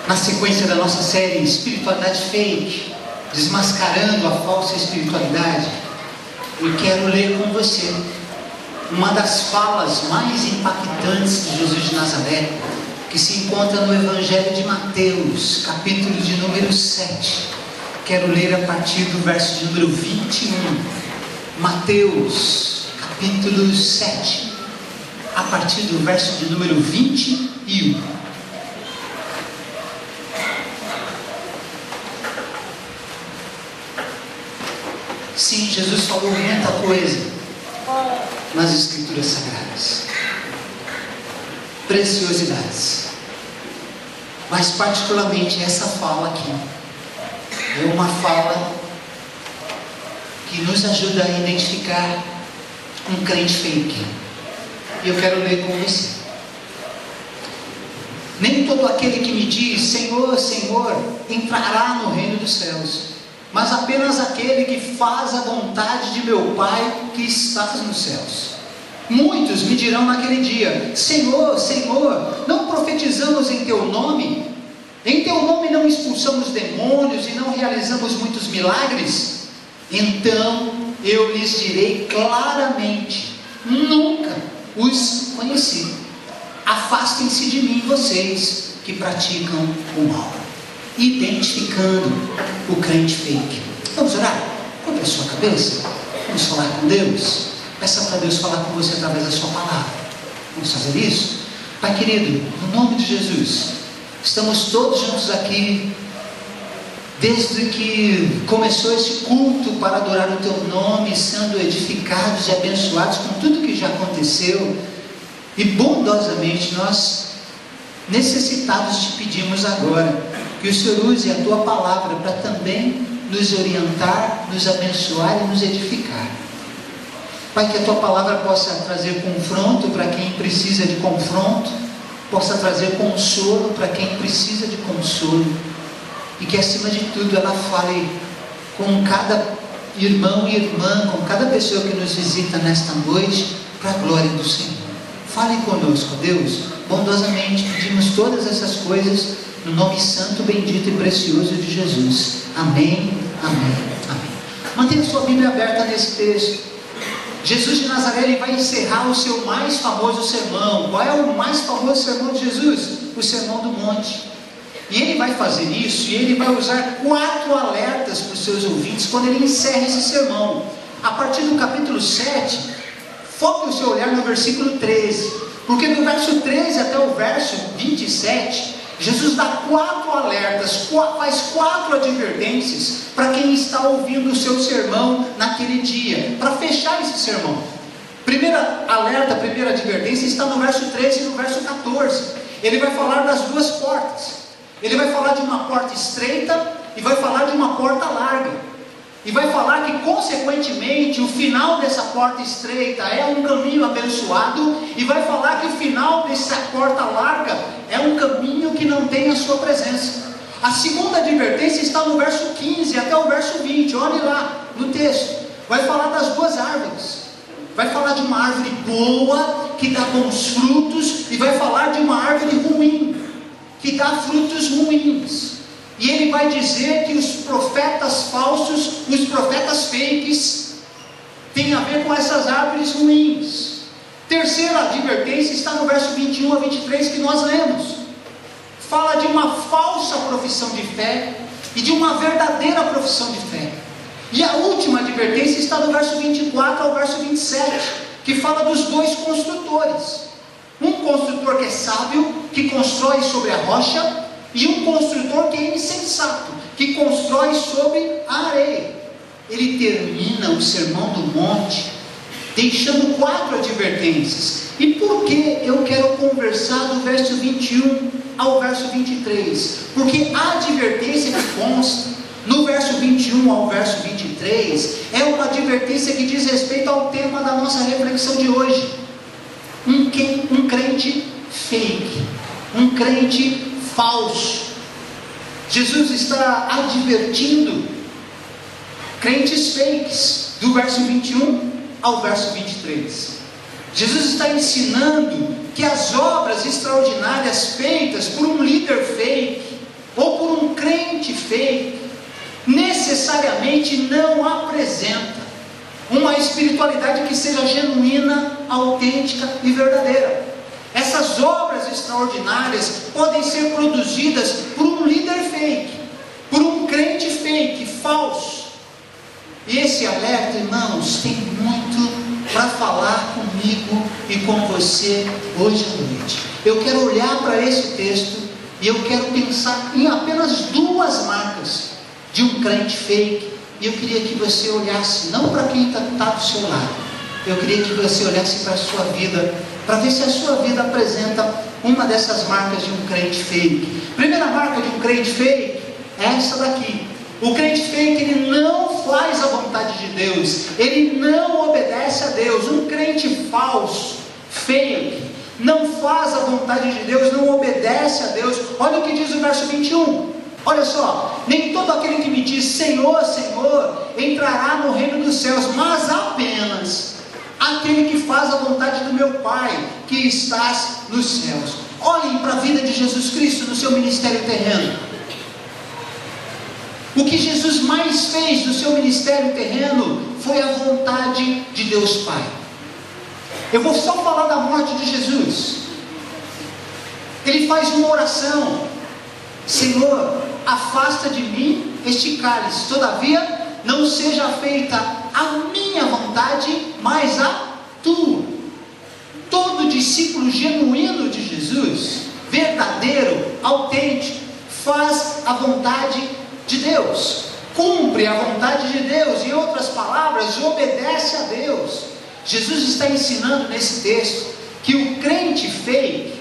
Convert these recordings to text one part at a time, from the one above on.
na sequência da nossa série Espiritualidade Fake, desmascarando a falsa espiritualidade, eu quero ler com você uma das falas mais impactantes de Jesus de Nazaré, que se encontra no Evangelho de Mateus, capítulo de número 7. Quero ler a partir do verso de número 21. Mateus, capítulo 7, a partir do verso de número 21. Sim, Jesus falou muita coisa nas Escrituras Sagradas, preciosidades, mas particularmente essa fala aqui é uma fala que nos ajuda a identificar um crente fake. E eu quero ler com você. Nem todo aquele que me diz Senhor, Senhor, entrará no reino dos céus, mas apenas aquele que faz a vontade de meu Pai que está nos céus. Muitos me dirão naquele dia: Senhor, Senhor, não profetizamos em teu nome? Em teu nome não expulsamos demônios e não realizamos muitos milagres? Então eu lhes direi claramente: nunca os conheci. Afastem-se de mim, vocês que praticam o mal. Identificando o crente fake. Vamos orar? Curva a sua cabeça. Vamos falar com Deus. Peça para Deus falar com você através da sua palavra. Vamos fazer isso? Pai querido, no nome de Jesus, estamos todos juntos aqui desde que começou esse culto para adorar o teu nome, sendo edificados e abençoados com tudo que já aconteceu, e bondosamente nós, necessitados, te pedimos agora que o Senhor use a tua palavra para também nos orientar, nos abençoar e nos edificar. Pai, que a tua palavra possa trazer confronto para quem precisa de confronto, possa trazer consolo para quem precisa de consolo, e que acima de tudo ela fale com cada irmão e irmã, com cada pessoa que nos visita nesta noite, para a glória do Senhor. Fale conosco, Deus, bondosamente pedimos todas essas coisas no nome santo, bendito e precioso de Jesus. Amém, amém, amém. Mantenha sua Bíblia aberta nesse texto. Jesus de Nazaré, ele vai encerrar o seu mais famoso sermão. Qual é o mais famoso sermão de Jesus? O Sermão do Monte. E ele vai fazer isso, e ele vai usar 4 alertas para os seus ouvintes quando ele encerra esse sermão. A partir do capítulo 7, foque o seu olhar no versículo 13, porque do verso 13 até o verso 27, Jesus dá 4 alertas, faz 4 advertências para quem está ouvindo o seu sermão naquele dia, para fechar esse sermão. Primeira alerta, primeira advertência está no verso 13 e no verso 14. Ele vai falar das 2 portas. Ele vai falar de uma porta estreita e vai falar de uma porta larga. E vai falar que, consequentemente, o final dessa porta estreita é um caminho abençoado, e vai falar que o final dessa porta larga é um caminho que não tem a sua presença. A segunda advertência está no verso 15 até o verso 20, olhe lá no texto. Vai falar das 2 árvores. Vai falar de uma árvore boa, que dá bons frutos, e vai falar de uma árvore ruim, que dá frutos ruins. E ele vai dizer que os profetas falsos, os profetas fakes, tem a ver com essas árvores ruins. Terceira advertência está no verso 21 a 23 que nós lemos. Fala de uma falsa profissão de fé e de uma verdadeira profissão de fé. E a última advertência está no verso 24 ao verso 27, que fala dos 2 construtores. Um construtor que é sábio, que constrói sobre a rocha, e um construtor que é insensato, que constrói sobre a areia. Ele termina o Sermão do Monte deixando 4 advertências. E por que eu quero conversar do verso 21 ao verso 23? Porque a advertência que consta no verso 21 ao verso 23 é uma advertência que diz respeito ao tema da nossa reflexão de hoje. Um crente fake, um crente falso. Jesus está advertindo crentes fakes do verso 21 ao verso 23. Jesus está ensinando que as obras extraordinárias feitas por um líder fake, gente não apresenta uma espiritualidade que seja genuína, autêntica e verdadeira. Essas obras extraordinárias podem ser produzidas por um líder fake, por um crente fake, falso. E esse alerta, irmãos, tem muito para falar comigo e com você hoje à noite. Eu quero olhar para esse texto e eu quero pensar em apenas duas marcas de um crente fake. E eu queria que você olhasse, não para quem está do seu lado, eu queria que você olhasse para a sua vida, para ver se a sua vida apresenta uma dessas marcas de um crente fake. Primeira marca de um crente fake é essa daqui. O crente fake, ele não faz a vontade de Deus, ele não obedece a Deus. Um crente falso, fake, não faz a vontade de Deus, não obedece a Deus. Olha o que diz o verso 21. Olha só: nem todo aquele que me diz Senhor, Senhor, entrará no reino dos céus, mas apenas aquele que faz a vontade do meu Pai, que estás nos céus. Olhem para a vida de Jesus Cristo no seu ministério terreno. O que Jesus mais fez no seu ministério terreno foi a vontade de Deus Pai. Eu vou só falar da morte de Jesus. Ele faz uma oração: Senhor, afasta de mim este cálice, todavia não seja feita a minha vontade, mas a tua. Todo discípulo genuíno de Jesus, verdadeiro, autêntico, faz a vontade de Deus, cumpre a vontade de Deus, em outras palavras, obedece a Deus. Jesus está ensinando nesse texto que o crente fake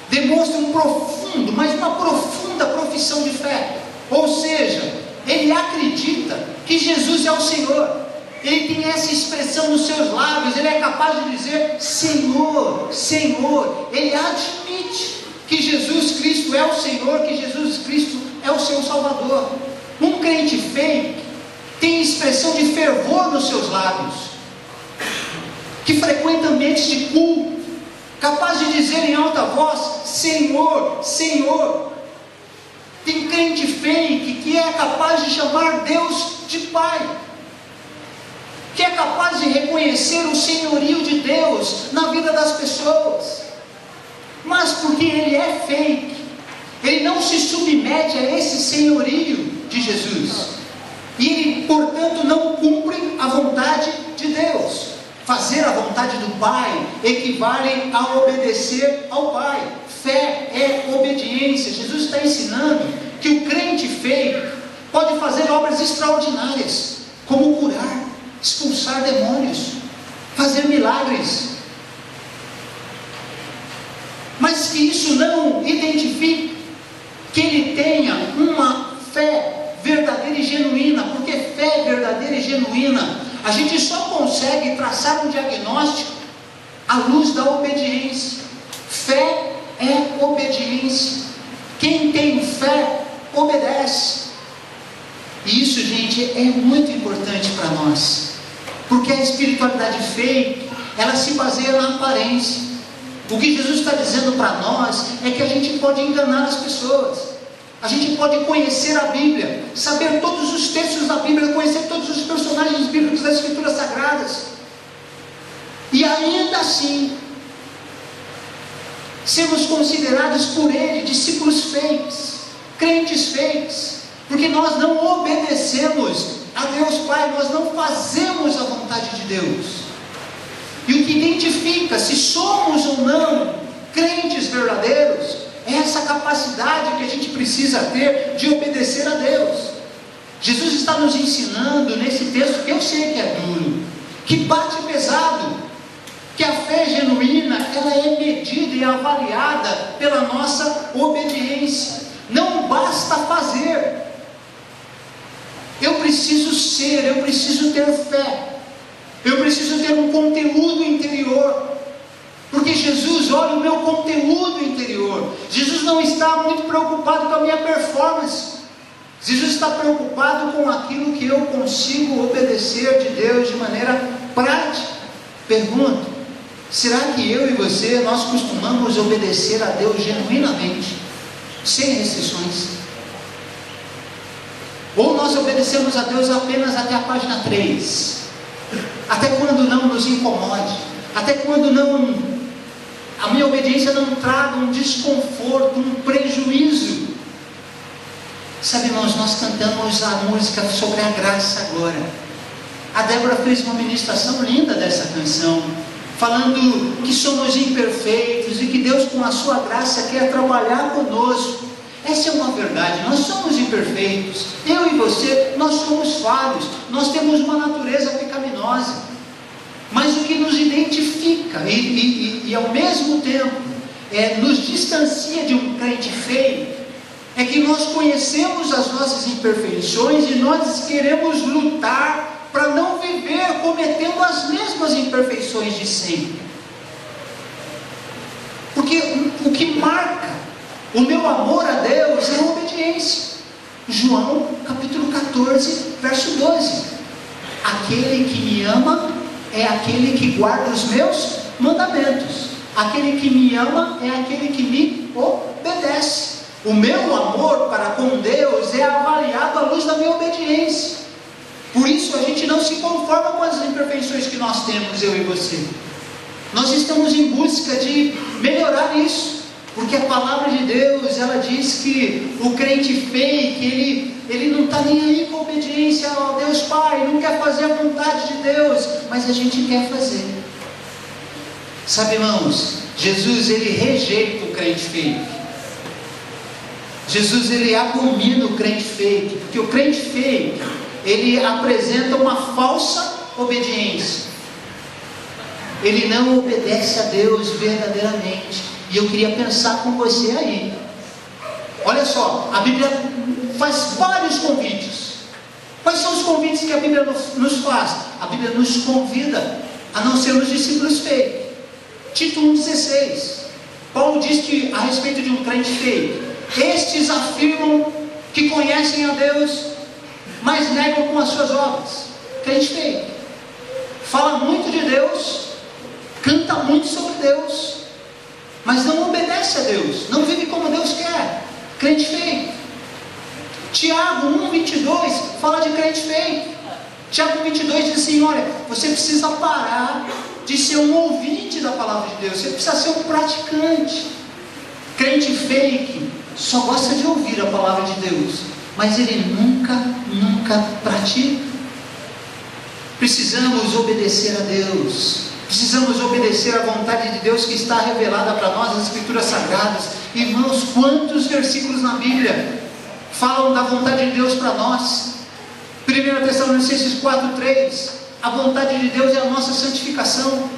demonstra um profundo, mas uma profunda profissão de fé. Ou seja, ele acredita que Jesus é o Senhor. Ele tem essa expressão nos seus lábios, ele é capaz de dizer Senhor, Senhor. Ele admite que Jesus Cristo é o Senhor, que Jesus Cristo é o seu Salvador. Um crente fake tem expressão de fervor nos seus lábios, que frequenta ambientes de culto, capaz de dizer em alta voz Senhor, Senhor. Tem crente fake que é capaz de chamar Deus de Pai, que é capaz de reconhecer o senhorio de Deus na vida das pessoas, mas porque ele é fake, ele não se submete a esse senhorio de Jesus, e ele, portanto, não cumpre a vontade de Deus. Fazer a vontade do Pai equivale a obedecer ao Pai. Fé é obediência. Jesus está ensinando que o crente fake pode fazer obras extraordinárias, como curar, expulsar demônios, fazer milagres, mas que isso não identifique que ele tenha uma fé verdadeira e genuína, porque fé verdadeira e genuína, a gente só consegue traçar um diagnóstico à luz da obediência. Fé é obediência. Quem tem fé, obedece. E isso, gente, é muito importante para nós, porque a espiritualidade fake, ela se baseia na aparência. O que Jesus está dizendo para nós é que a gente pode enganar as pessoas. A gente pode conhecer a Bíblia, saber todos os textos da Bíblia, conhecer todos os personagens bíblicos das Escrituras Sagradas, e ainda assim sermos considerados por Ele discípulos fakes, crentes fakes, porque nós não obedecemos a Deus Pai, nós não fazemos a vontade de Deus. E o que identifica se somos ou não crentes verdadeiros é essa capacidade que a gente precisa ter de obedecer a Deus. Jesus está nos ensinando nesse texto, que eu sei que é duro, que bate pesado, que a fé genuína, ela é medida e avaliada pela nossa obediência. Não basta fazer, eu preciso ser, eu preciso ter fé, eu preciso ter um conteúdo interior, porque Jesus olha o meu conteúdo interior. Jesus não está muito preocupado com a minha performance, Jesus está preocupado com aquilo que eu consigo obedecer de Deus de maneira prática. Pergunto: será que eu e você, nós costumamos obedecer a Deus genuinamente, sem restrições? Ou nós obedecemos a Deus apenas até a página 3, até quando não nos incomode, até quando a minha obediência não traga um desconforto, um prejuízo. Sabe, irmãos, nós cantamos a música sobre a graça agora. A Débora fez uma ministração linda dessa canção, falando que somos imperfeitos e que Deus, com a sua graça, quer trabalhar conosco. Essa é uma verdade, nós somos imperfeitos, eu e você, nós somos falhos, nós temos uma natureza pecaminosa, mas o que nos identifica e ao mesmo tempo nos distancia de um crente feio, é que nós conhecemos as nossas imperfeições e nós queremos lutar para não viver cometendo as mesmas imperfeições de sempre, porque o que marca o meu amor a Deus é a obediência. João capítulo 14, verso 12: aquele que me ama é aquele que guarda os meus mandamentos, aquele que me ama é aquele que me obedece. O meu amor para com Deus é avaliado à luz da minha obediência. Por isso a gente não se conforma com as imperfeições que nós temos, eu e você. Nós estamos em busca de melhorar isso, porque a palavra de Deus, ela diz que o crente fake, ele não está nem aí com a obediência ao Deus Pai, não quer fazer a vontade de Deus, mas a gente quer fazer. Sabe, irmãos, Jesus, ele rejeita o crente fake. Jesus, ele abomina o crente fake, porque o crente fake, ele apresenta uma falsa obediência. Ele não obedece a Deus verdadeiramente. E eu queria pensar com você aí. Olha só, a Bíblia faz vários convites. Quais são os convites que a Bíblia nos faz? A Bíblia nos convida a não sermos discípulos fake. Tito 1,16. Paulo diz que a respeito de um crente fake: estes afirmam que conhecem a Deus, mas negam com as suas obras. Crente fake. Fala muito de Deus, canta muito sobre Deus, mas não obedece a Deus, não vive como Deus quer. Crente feio. Tiago 1,22 fala de crente feio. Tiago 1,22 diz assim: olha, você precisa parar de ser um ouvinte da palavra de Deus, você precisa ser um praticante. Crente fake só gosta de ouvir a palavra de Deus, mas ele nunca pratica. Precisamos obedecer a Deus. Precisamos obedecer à vontade de Deus que está revelada para nós nas Escrituras Sagradas. Irmãos, quantos versículos na Bíblia falam da vontade de Deus para nós? 1 Tessalonicenses 4,3: a vontade de Deus é a nossa santificação.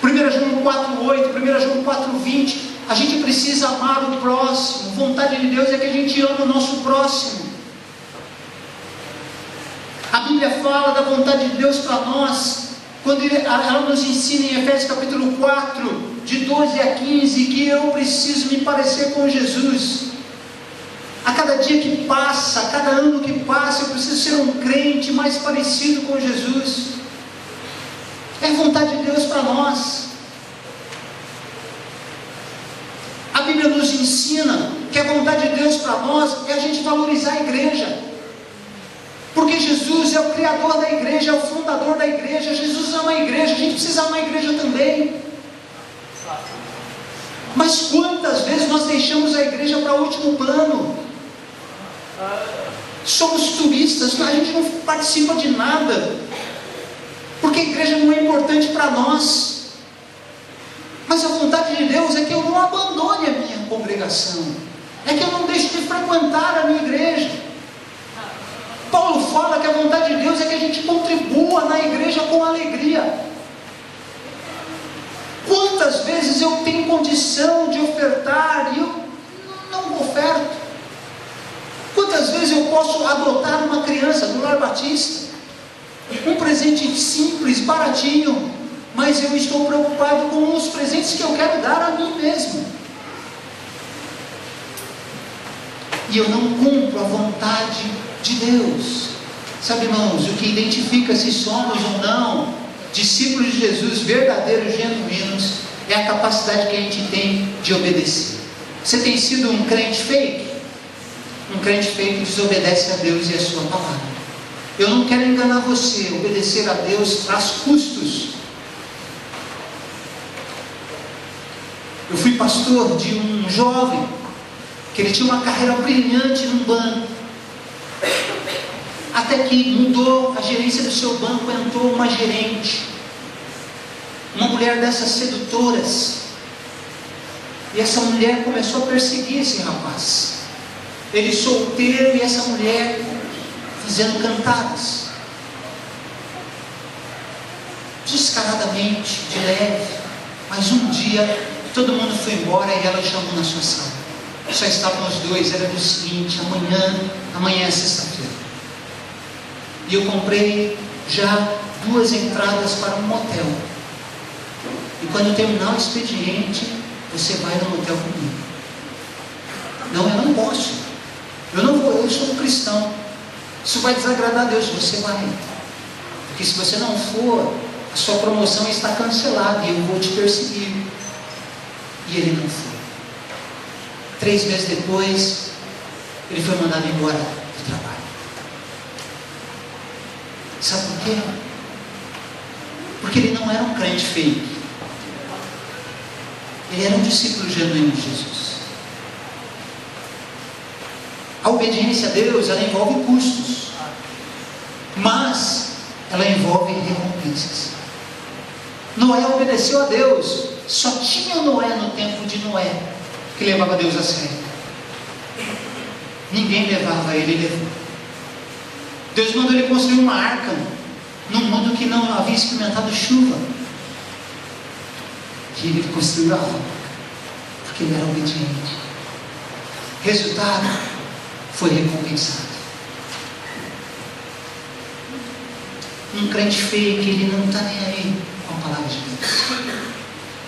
1 João 4,8, 1 João 4,20: a gente precisa amar o próximo. Vontade de Deus é que a gente ama o nosso próximo. A Bíblia fala da vontade de Deus para nós, quando ela nos ensina em Efésios capítulo 4, de 12 a 15, que eu preciso me parecer com Jesus. A cada dia que passa, a cada ano que passa, eu preciso ser um crente mais parecido com Jesus. É a vontade de Deus para nós. A Bíblia nos ensina que a vontade de Deus para nós é a gente valorizar a igreja. Porque Jesus é o criador da igreja, é o fundador da igreja. Jesus ama a igreja, a gente precisa amar a igreja também. Mas quantas vezes nós deixamos a igreja para o último plano? Somos turistas, a gente não participa de nada, porque a igreja não é importante para nós. Mas a vontade de Deus é que eu não abandone a minha congregação, é que eu não deixe de frequentar a minha igreja. Paulo fala que a vontade de Deus é que a gente contribua na igreja com alegria. Quantas vezes eu tenho condição de ofertar e eu não oferto? Quantas vezes eu posso adotar uma criança do Lar Batista? Um presente simples, baratinho, mas eu estou preocupado com os presentes que eu quero dar a mim mesmo. E eu não cumpro a vontade de Deus. Sabe, irmãos, o que identifica se somos ou não discípulos de Jesus verdadeiros, genuínos, é a capacidade que a gente tem de obedecer. Você tem sido um crente fake? Um crente feio desobedece a Deus e a sua palavra. Eu não quero enganar você. Obedecer a Deus traz custos. Eu fui pastor de um jovem que ele tinha uma carreira brilhante num banco, até que mudou a gerência do seu banco, entrou uma gerente, uma mulher dessas sedutoras, e essa mulher começou a perseguir esse rapaz, ele solteiro e essa mulher fazendo cantadas, descaradamente, de leve. Mas um dia todo mundo foi embora e ela chamou na sua sala. Só estavam os dois. Era o seguinte: amanhã é sexta-feira, e eu comprei já 2 entradas para um motel, e quando terminar o expediente você vai no motel comigo. Não, eu não posso, eu não vou, eu sou um cristão, isso vai desagradar a Deus. Você vai, porque se você não for, a sua promoção está cancelada e eu vou te perseguir. E ele não foi. 3 meses depois, ele foi mandado embora do trabalho. Sabe por quê? Porque ele não era um crente feio. Ele era um discípulo genuíno de Jesus. A obediência a Deus, ela envolve custos, mas ela envolve recompensas. Noé obedeceu a Deus. Só tinha Noé no tempo de Noé que levava Deus a sério. Ninguém levava, ele levou. Deus mandou ele construir uma arca num mundo que não havia experimentado chuva, e ele construiu a arca porque ele era obediente. Resultado, foi recompensado. Um crente feio que ele não está nem aí com a palavra de Deus.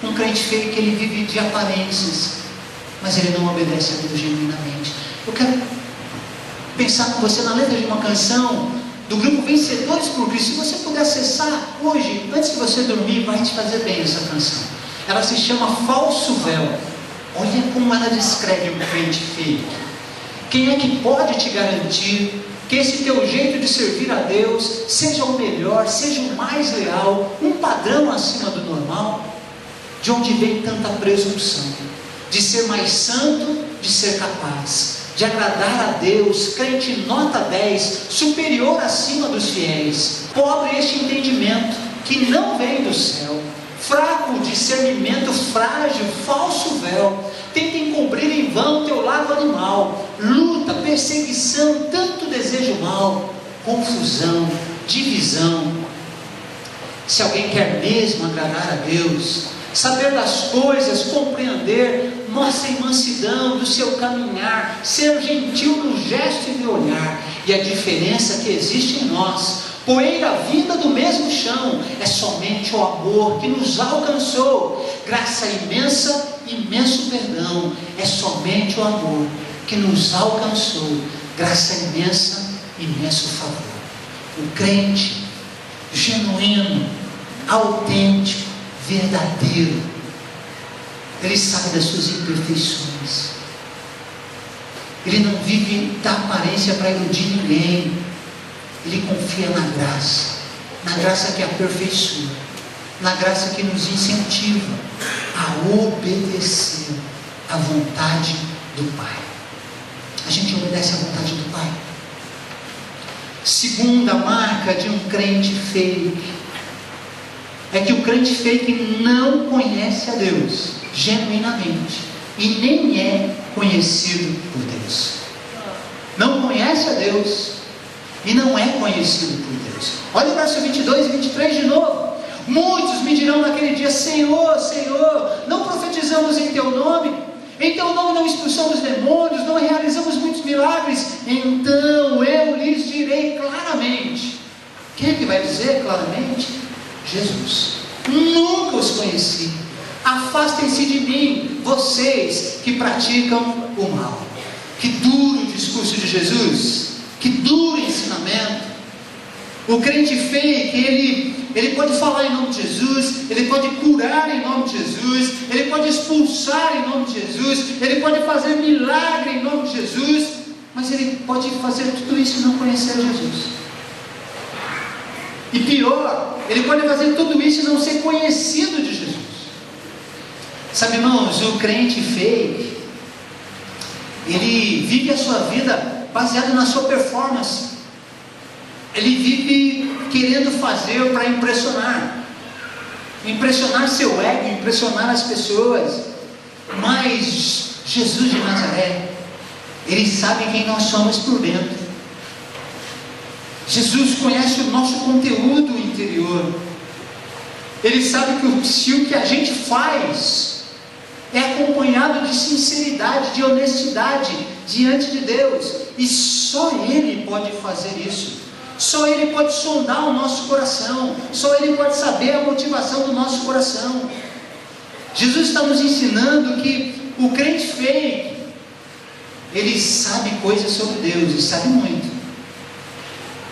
Um crente feio que ele vive de aparências, mas ele não obedece a Deus genuinamente. Eu quero pensar com você na letra de uma canção do grupo Vencedores por Cristo. Se você puder acessar hoje, antes de você dormir, vai te fazer bem essa canção. Ela se chama Falso Véu. Olha como ela descreve um crente feio. Quem é que pode te garantir que esse teu jeito de servir a Deus seja o melhor, seja o mais leal, um padrão acima do normal? De onde vem tanta presunção? De ser mais santo, de ser capaz, de agradar a Deus, crente nota 10, superior acima dos fiéis. Pobre este entendimento, que não vem do céu. Fraco discernimento, frágil, falso véu. Tenta encobrir em vão teu lado animal. Luta, perseguição, tanto desejo mal. Confusão, divisão. Se alguém quer mesmo agradar a Deus, saber das coisas, compreender, mostre mansidão do seu caminhar, ser gentil no gesto e no olhar. E a diferença que existe em nós, poeira vinda do mesmo chão, é somente o amor que nos alcançou. Graça imensa, imenso perdão, é somente o amor que nos alcançou. Graça imensa, imenso favor. O crente genuíno, autêntico, verdadeiro, ele sabe das suas imperfeições, ele não vive da aparência para iludir ninguém, ele confia na graça que aperfeiçoa, na graça que nos incentiva a obedecer à vontade do Pai. A gente obedece à vontade do Pai. Segunda marca de um crente feio é que o crente feio não conhece a Deus genuinamente e nem é conhecido por Deus. Não conhece a Deus e não é conhecido por Deus. Olha o verso 22 e 23 de novo. Muitos me dirão naquele dia: Senhor, Senhor, não profetizamos em teu nome? Em teu nome não expulsamos demônios, não realizamos muitos milagres? Então eu lhes direi claramente. Quem é que vai dizer claramente? Jesus: nunca os conheci. Afastem-se de mim, vocês que praticam o mal. Que duro o discurso de Jesus, que duro ensinamento. O crente feio, que ele pode falar em nome de Jesus, ele pode curar em nome de Jesus, ele pode expulsar em nome de Jesus, ele pode fazer milagre em nome de Jesus, mas Mas ele pode fazer tudo isso e não conhecer Jesus. E pior, ele pode fazer tudo isso e não ser conhecido de Jesus. Sabe, irmãos, o crente fake, ele vive a sua vida baseado na sua performance. Ele vive querendo fazer para impressionar seu ego, impressionar as pessoas. Mas Jesus de Nazaré, ele sabe quem nós somos por dentro. Jesus conhece o nosso conteúdo interior. Ele sabe que se o que a gente faz é acompanhado de sinceridade, de honestidade diante de Deus, e só Ele pode fazer isso. Só Ele pode sondar o nosso coração. Só Ele pode saber a motivação do nosso coração. Jesus está nos ensinando que o crente fake, ele sabe coisas sobre Deus, e sabe muito,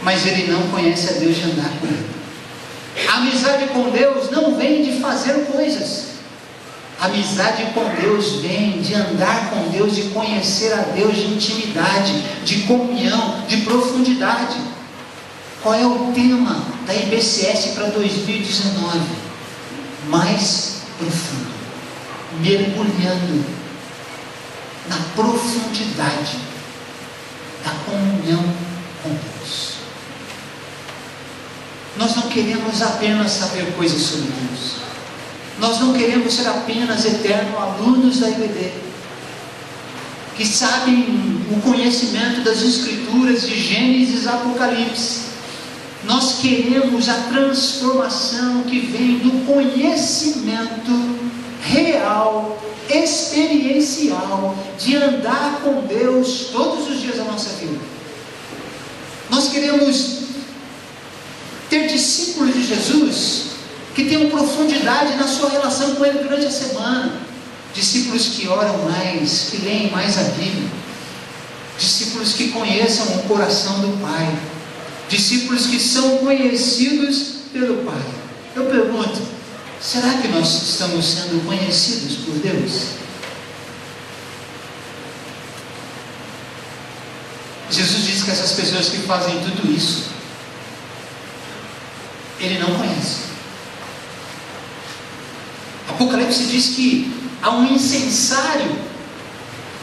mas ele não conhece a Deus de andar com Ele. A amizade com Deus não vem de fazer coisas. A amizade com Deus vem de andar com Deus, de conhecer a Deus, de intimidade, de comunhão, de profundidade. Qual é o tema da IBCS para 2019? Mais profundo, mergulhando na profundidade da comunhão com Deus. Nós não queremos apenas saber coisas sobre Deus. Nós não queremos ser apenas eternos alunos da IBD, que sabem o conhecimento das Escrituras de Gênesis e Apocalipse. Nós queremos a transformação que vem do conhecimento real, experiencial, de andar com Deus todos os dias da nossa vida. Nós queremos ter discípulos de Jesus que tenham profundidade na sua relação com Ele durante a semana. Discípulos que oram mais, que leem mais a Bíblia. Discípulos que conheçam o coração do Pai. Discípulos que são conhecidos pelo Pai. Eu pergunto, será que nós estamos sendo conhecidos por Deus? Jesus diz que essas pessoas que fazem tudo isso, Ele não conhece. Apocalipse diz que há um incensário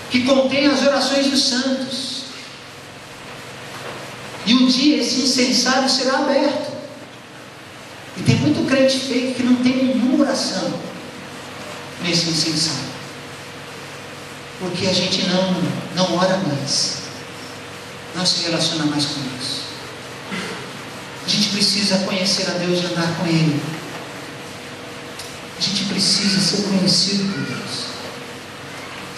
que contém as orações dos santos. E um dia esse incensário será aberto. E tem muito crente fake que não tem nenhuma oração nesse incensário. Porque a gente não ora mais. Não se relaciona mais com Deus. A gente precisa conhecer a Deus e andar com Ele. A gente precisa ser conhecido por Deus.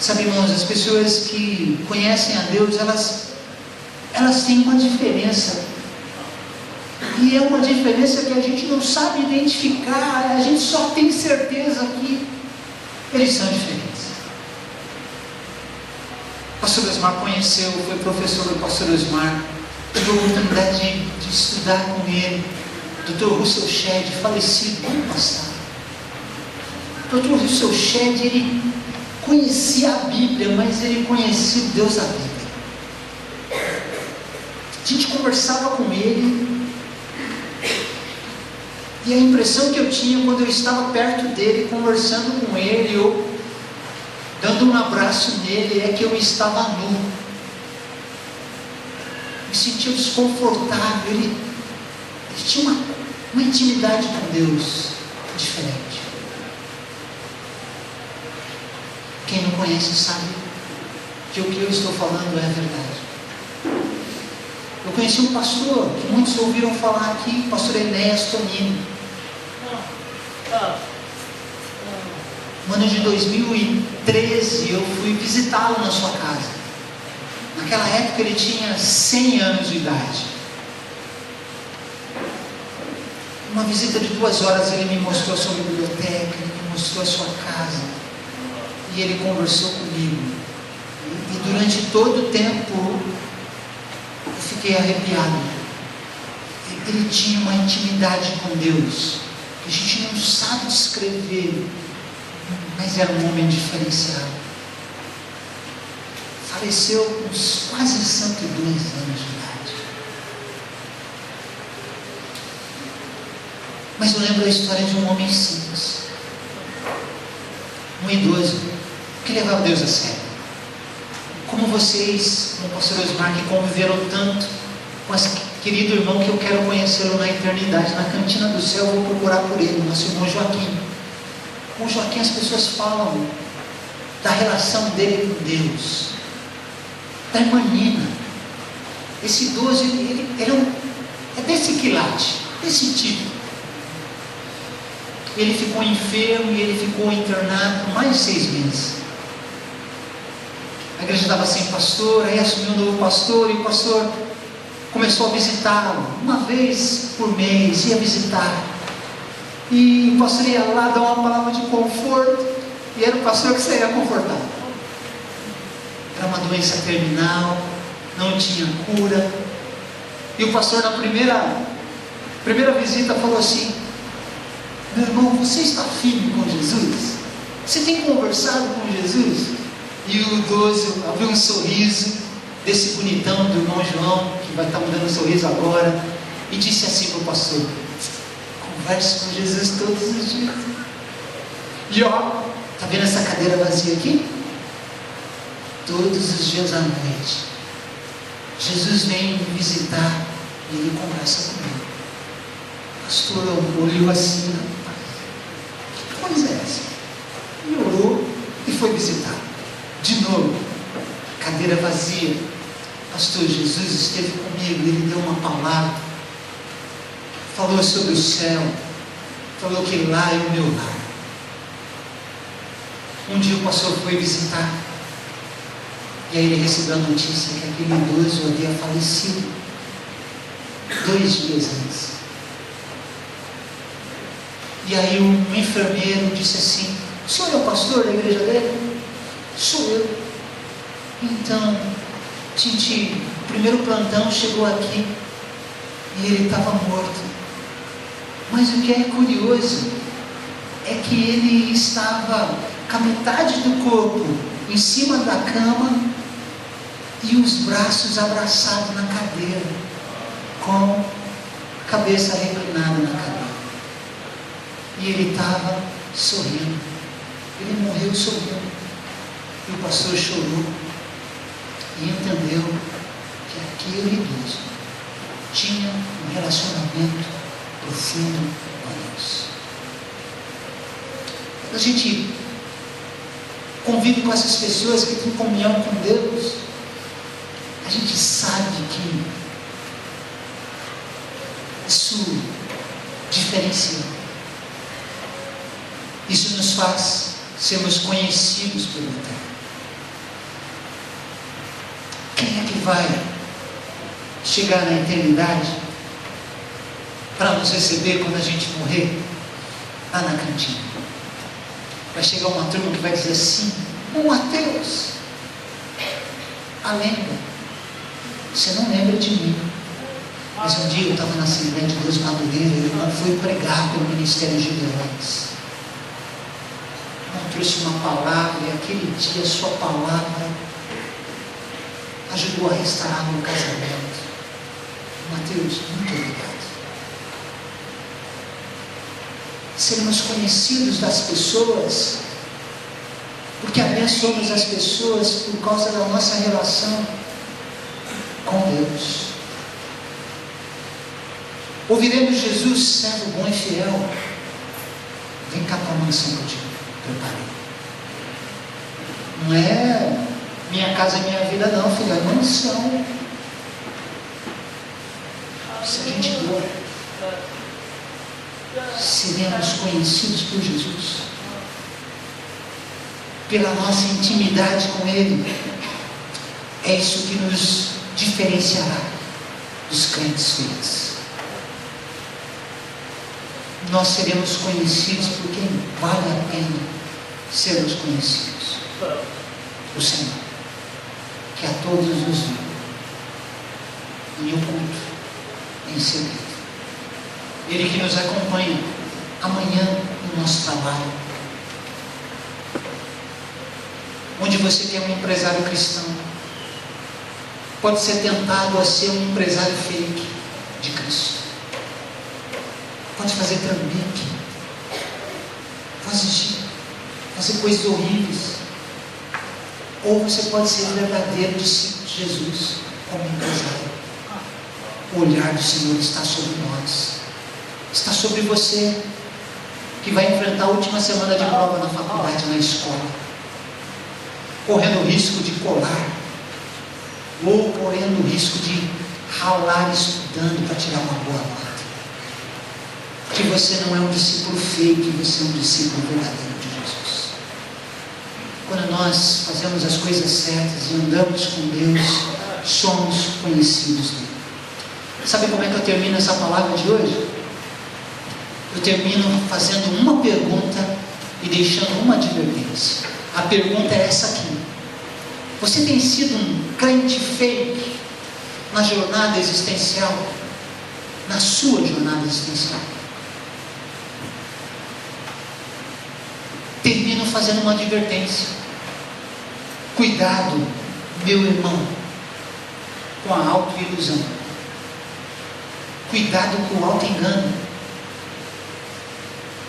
Sabe, irmãos, as pessoas que conhecem a Deus, elas têm uma diferença. E é uma diferença que a gente não sabe identificar. A gente só tem certeza que eles são diferentes. O pastor Osmar conheceu, foi professor do pastor Osmar. Tive a oportunidade de estudar com ele. Dr. Russell Shedd, falecido ano passado. Dr. Russell Shedd, ele conhecia a Bíblia, mas ele conhecia o Deus da Bíblia. A gente conversava com ele, e a impressão que eu tinha quando eu estava perto dele, conversando com ele, ou dando um abraço nele, é que eu estava nu. Me sentia desconfortável. Ele tinha uma intimidade com Deus diferente. Quem não conhece sabe que o que eu estou falando é a verdade. Eu conheci um pastor que muitos ouviram falar aqui, o pastor Enéas Tonini. No ano de 2013 eu fui visitá-lo na sua casa. Naquela época ele tinha 100 anos de idade. Uma visita de 2 horas, ele me mostrou a sua biblioteca, ele me mostrou a sua casa, e ele conversou comigo. E durante todo o tempo eu fiquei arrepiado. Ele tinha uma intimidade com Deus que a gente não sabe descrever, mas era um homem diferenciado. faleceu com quase 102 anos de idade. Mas eu lembro a história de um homem simples, um idoso, que levava Deus a sério. Como vocês, como o pastor Osmar, que conviveram tanto com esse querido irmão que eu quero conhecê-lo na eternidade, na cantina do céu, eu vou procurar por ele, nosso irmão Joaquim. Com Joaquim as pessoas falam da relação dele com Deus, da irmã Nina. Esse idoso, ele é desse quilate, desse tipo. Ele ficou enfermo e ele ficou internado por mais de 6 meses. A igreja estava sem pastor, aí assumiu um novo pastor, e o pastor começou a visitá-lo, uma vez por mês, ia visitar. E o pastor ia lá dar uma palavra de conforto, e era o pastor que saía confortado. Era uma doença terminal, não tinha cura. E o pastor, na primeira visita, falou assim: meu irmão, você está firme com Jesus? Você tem conversado com Jesus? E o idoso abriu um sorriso, desse bonitão do irmão João, que vai estar me dando um sorriso agora, e disse assim para o pastor: converse com Jesus todos os dias. E ó, está vendo essa cadeira vazia aqui? Todos os dias à noite, Jesus vem me visitar e ele conversa comigo. O pastor olhou assim: que coisa é essa? E orou e foi visitar. De novo, cadeira vazia. Pastor, Jesus esteve comigo, ele deu uma palavra, falou sobre o céu, falou que lá é o meu lar. Um dia o pastor foi visitar, e aí ele recebeu a notícia que aquele idoso havia falecido 2 dias antes. E aí um enfermeiro disse assim: o senhor é o pastor da igreja dele? Sou eu. Então, Tinti, o primeiro plantão chegou aqui e ele estava morto. Mas o que é curioso é que ele estava com a metade do corpo em cima da cama e os braços abraçados na cadeira, com a cabeça reclinada na cadeira. E ele estava sorrindo. Ele morreu sorrindo. E o pastor chorou e entendeu que aquele idoso tinha um relacionamento profundo com Deus. A gente convive com essas pessoas que têm comunhão com Deus, a gente sabe que isso diferencia. Isso nos faz sermos conhecidos pelo Eterno. Quem é que vai chegar na eternidade para nos receber quando a gente morrer? Lá na cantina. Vai chegar uma turma que vai dizer assim: ô Mateus, lembra? Você não lembra de mim, mas um dia eu estava na Assembleia de Deus Madureira, e eu fui pregar pelo Ministério de Gideões. Eu trouxe uma palavra, e aquele dia a sua palavra ajudou a restaurar meu casamento. Mateus, muito obrigado. Sermos conhecidos das pessoas, porque abençoamos as pessoas por causa da nossa relação com Deus. Ouviremos Jesus, servo bom e fiel, vem cá para a mansão que eu te preparei. Não é minha casa é minha vida não, filho, é mansão. Se a gente for, seremos conhecidos por Jesus, pela nossa intimidade com Ele. É isso que nos diferenciará dos crentes fiéis. Nós seremos conhecidos por quem vale a pena sermos conhecidos: o Senhor, que a todos nos viu em oculto, em segredo. Ele que nos acompanha amanhã no nosso trabalho, onde você tem um empresário cristão, pode ser tentado a ser um empresário fake de Cristo. Pode fazer trambique, fazer coisas horríveis. Ou você pode ser verdadeiro discípulo de Jesus, como empresário. O olhar do Senhor está sobre nós, está sobre você, que vai enfrentar a última semana de prova na faculdade, na escola, correndo o risco de colar, ou correndo o risco de ralar estudando para tirar uma boa nota. Que você não é um discípulo fake, você é um discípulo verdadeiro de Jesus. Quando nós fazemos as coisas certas e andamos com Deus, somos conhecidos dele. Sabe como é que eu termino essa palavra de hoje? Eu termino fazendo uma pergunta e deixando uma advertência. A pergunta é essa aqui: você tem sido um crente fake na jornada existencial? Na sua jornada existencial? Termino fazendo uma advertência. Cuidado, meu irmão, com a autoilusão. Cuidado com o auto-engano.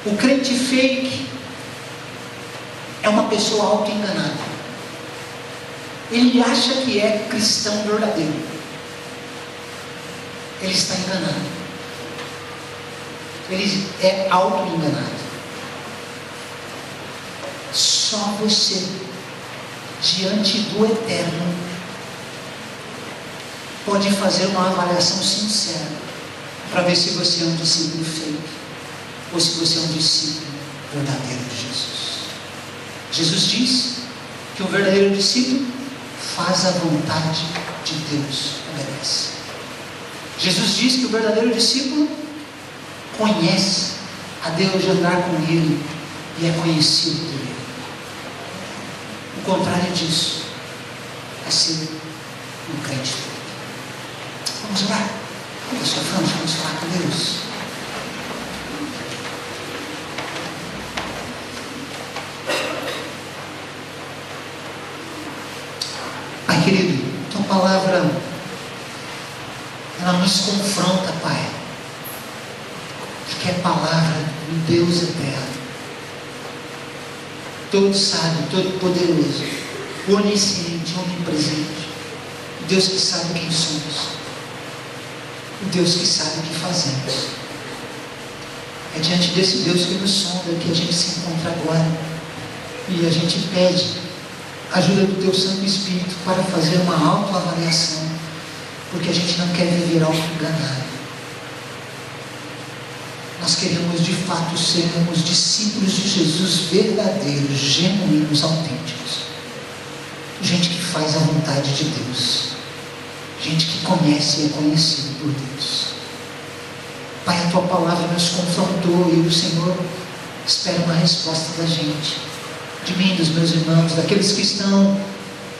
O crente fake é uma pessoa auto-enganada. Ele acha que é cristão verdadeiro. Ele está enganado. Ele é auto-enganado. Só você, diante do Eterno, pode fazer uma avaliação sincera para ver se você é um discípulo fake ou se você é um discípulo verdadeiro de Jesus. Jesus diz que o verdadeiro discípulo faz a vontade de Deus, obedece. Jesus diz que o verdadeiro discípulo conhece a Deus, de andar com Ele, e é conhecido por Ele. O contrário disso é ser um crente fake. Vamos orar? Vamos falar com Deus. Pai querido, tua palavra, ela nos confronta, Pai, porque é palavra do Deus eterno, todo sábio, todo poderoso, onisciente, onipresente, o Deus que sabe quem somos, o Deus que sabe o que fazemos. É diante desse Deus que nos sonda que a gente se encontra agora, e a gente pede a ajuda do Teu Santo Espírito para fazer uma autoavaliação, porque a gente não quer viver auto-enganado. Nós queremos de fato sermos discípulos de Jesus verdadeiros, genuínos, autênticos. Gente que faz a vontade de Deus. Gente que conhece e é conhecido por Deus. Pai, a Tua palavra nos confrontou e o Senhor espera uma resposta da gente, de mim, dos meus irmãos, daqueles que estão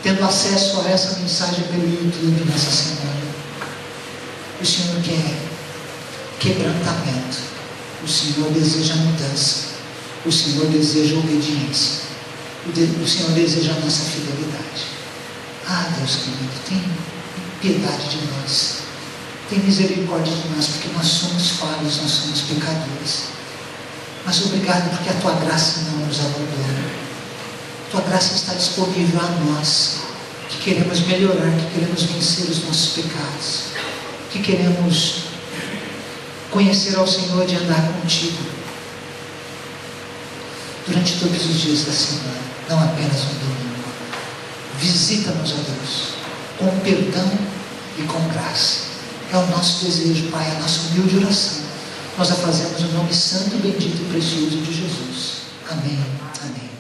tendo acesso a essa mensagem pelo YouTube nessa semana. O Senhor quer quebrantamento, o Senhor deseja mudança, o Senhor deseja obediência, o Senhor deseja a nossa fidelidade. Ah, Deus querido, tem piedade de nós, tem misericórdia de nós, porque nós somos falhos, nós somos pecadores. Mas obrigado porque a Tua graça não nos abandona. Tua graça está disponível a nós, que queremos melhorar, que queremos vencer os nossos pecados, que queremos conhecer ao Senhor e andar contigo durante todos os dias da semana, não apenas no domingo. Visita-nos, ó Deus, com perdão e com graça. É o nosso desejo, Pai, a nossa humilde oração. Nós a fazemos no nome santo, bendito e precioso de Jesus. Amém. Amém.